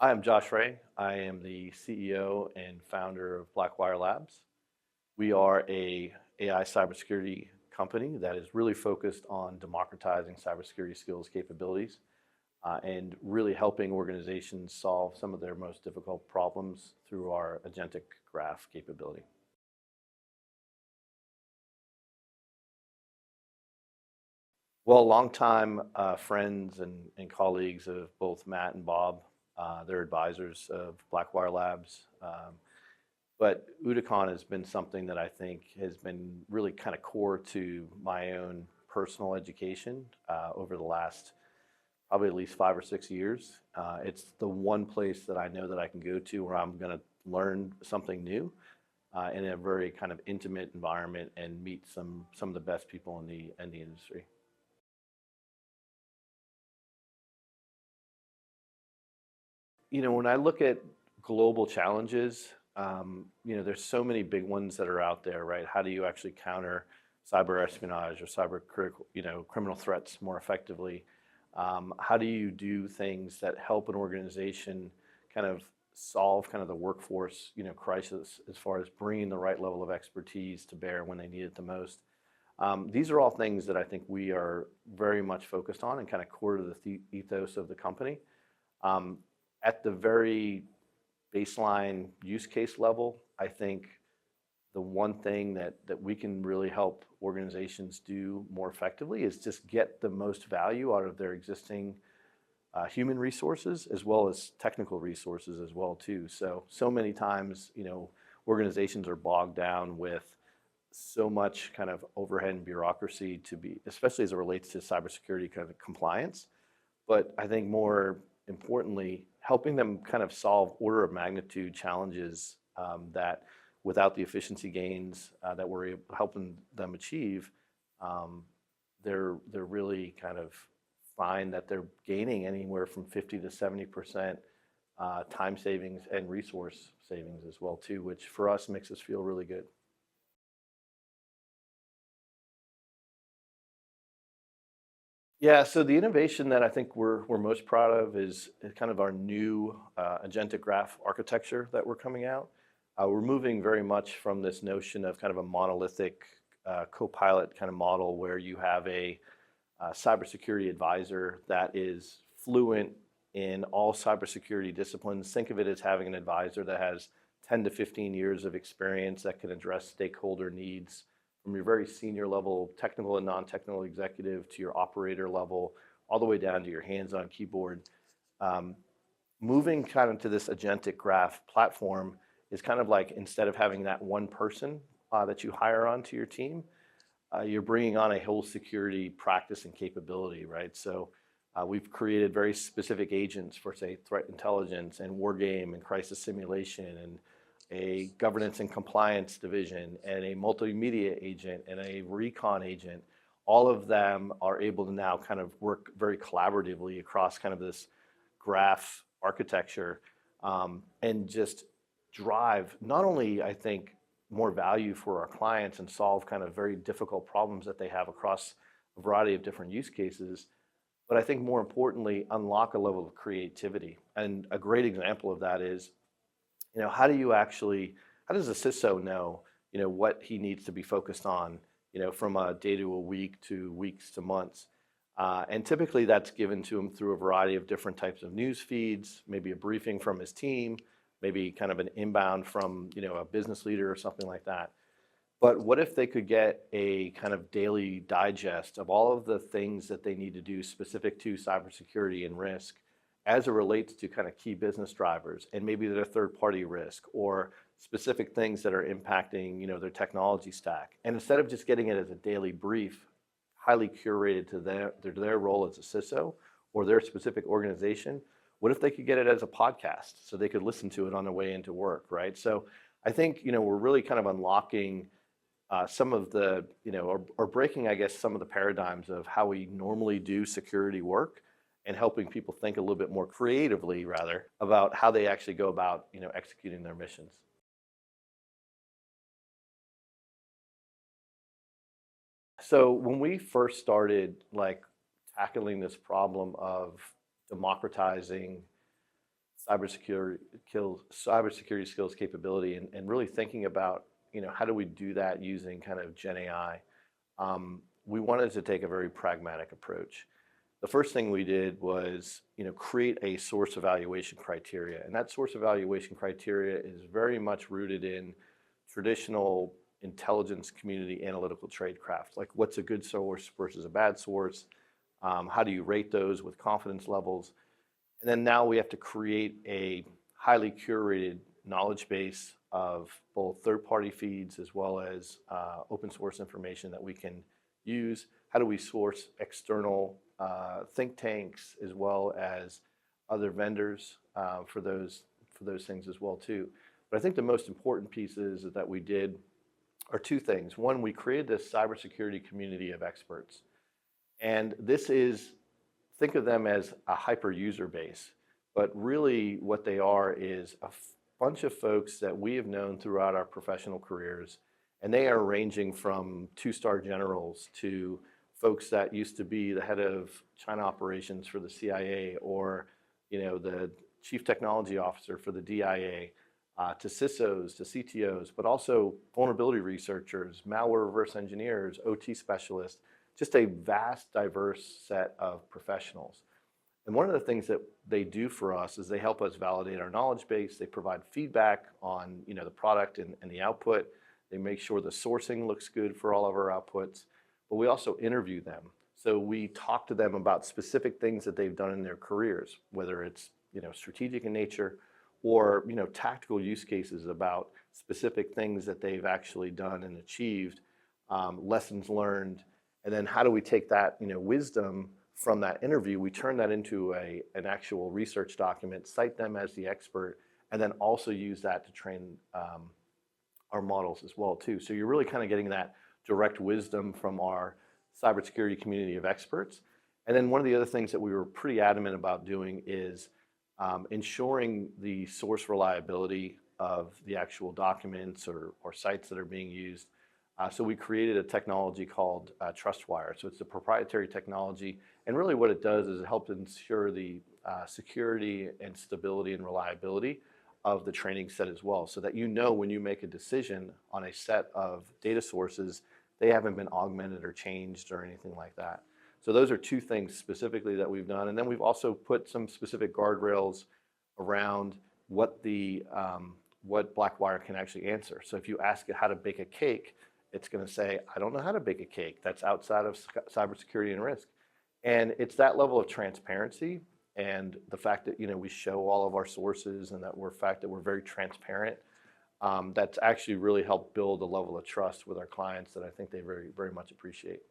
I am Josh Ray. I am the CEO and founder of Blackwire Labs. We are a AI cybersecurity company that is really focused on democratizing cybersecurity skills capabilities and really helping organizations solve some of their most difficult problems through our agentic graph capability. Well, longtime friends and colleagues of both Matt and Bob, they're advisors of Blackwire Labs. But OODA has been something that I think has been really kind of core to my own personal education over the last probably at least 5 or 6 years. It's the one place that I know that I can go to where I'm going to learn something new in a very kind of intimate environment and meet some of the best people in the industry. When I look at global challenges, there's so many big ones that are out there, right? How do you actually counter cyber espionage or criminal threats more effectively? How do you do things that help an organization kind of solve kind of the workforce, crisis as far as bringing the right level of expertise to bear when they need it the most? These are all things that I think we are very much focused on and kind of core to the ethos of the company. At the very baseline use case level, I think the one thing that we can really help organizations do more effectively is just get the most value out of their existing human resources as well as technical resources as well too. So many times, organizations are bogged down with so much kind of overhead and bureaucracy especially as it relates to cybersecurity kind of compliance. But I think more importantly, helping them kind of solve order of magnitude challenges that without the efficiency gains that we're helping them achieve, they're really kind of find that they're gaining anywhere from 50 to 70% time savings and resource savings as well too, which for us makes us feel really good. Yeah, so the innovation that I think we're most proud of is kind of our new agentic graph architecture that we're coming out. We're moving very much from this notion of kind of a monolithic co-pilot kind of model where you have a cybersecurity advisor that is fluent in all cybersecurity disciplines. Think of it as having an advisor that has 10 to 15 years of experience that can address stakeholder needs from your very senior level, technical and non-technical executive to your operator level, all the way down to your hands-on keyboard. Moving kind of to this agentic graph platform is kind of like instead of having that one person that you hire onto your team, you're bringing on a whole security practice and capability, right? So we've created very specific agents for, say, threat intelligence and war game and crisis simulation and a governance and compliance division and a multimedia agent and a recon agent. All of them are able to now kind of work very collaboratively across kind of this graph architecture and just drive not only, I think, more value for our clients and solve kind of very difficult problems that they have across a variety of different use cases, but I think more importantly, unlock a level of creativity. And a great example of that is, how does a CISO know, what he needs to be focused on, from a day to a week to weeks to months? And typically that's given to him through a variety of different types of news feeds, maybe a briefing from his team, maybe kind of an inbound from, a business leader or something like that. But what if they could get a kind of daily digest of all of the things that they need to do specific to cybersecurity and risk as it relates to kind of key business drivers and maybe their third-party risk or specific things that are impacting, their technology stack. And instead of just getting it as a daily brief, highly curated to their role as a CISO or their specific organization, what if they could get it as a podcast so they could listen to it on their way into work, right? So I think, we're really kind of unlocking some of the, or breaking, I guess, some of the paradigms of how we normally do security work and helping people think a little bit more creatively, rather, about how they actually go about, executing their missions. So when we first started, tackling this problem of democratizing cybersecurity skills capability, and really thinking about, how do we do that using kind of Gen AI. We wanted to take a very pragmatic approach. The first thing we did was, create a source evaluation criteria, and that source evaluation criteria is very much rooted in traditional intelligence community analytical tradecraft, like what's a good source versus a bad source, how do you rate those with confidence levels, and then now we have to create a highly curated knowledge base of both third-party feeds as well as open source information that we can use. How do we source external think tanks as well as other vendors for those things as well too. But I think the most important pieces that we did are two things. One, we created this cybersecurity community of experts, and this is, think of them as a hyper user base, but really what they are is a bunch of folks that we have known throughout our professional careers, and they are ranging from two-star generals to folks that used to be the head of China operations for the CIA, or the chief technology officer for the DIA, to CISOs, to CTOs, but also vulnerability researchers, malware reverse engineers, OT specialists, just a vast, diverse set of professionals. And one of the things that they do for us is they help us validate our knowledge base. They provide feedback on the product and the output. They make sure the sourcing looks good for all of our outputs. But we also interview them. So we talk to them about specific things that they've done in their careers, whether it's strategic in nature or tactical use cases about specific things that they've actually done and achieved, lessons learned, and then how do we take that wisdom from that interview, we turn that into an actual research document, cite them as the expert, and then also use that to train our models as well too. So you're really kind of getting that direct wisdom from our cybersecurity community of experts. And then one of the other things that we were pretty adamant about doing is ensuring the source reliability of the actual documents or sites that are being used. So we created a technology called Trustwire. So it's a proprietary technology, and really what it does is it helps ensure the security and stability and reliability of the training set as well, so that when you make a decision on a set of data sources, they haven't been augmented or changed or anything like that. So those are two things specifically that we've done, and then we've also put some specific guardrails around what Blackwire can actually answer. So if you ask it how to bake a cake, it's going to say, I don't know how to bake a cake. That's outside of cybersecurity and risk. And it's that level of transparency and the fact that we show all of our sources and that we're very transparent. That's actually really helped build a level of trust with our clients that I think they very, very much appreciate.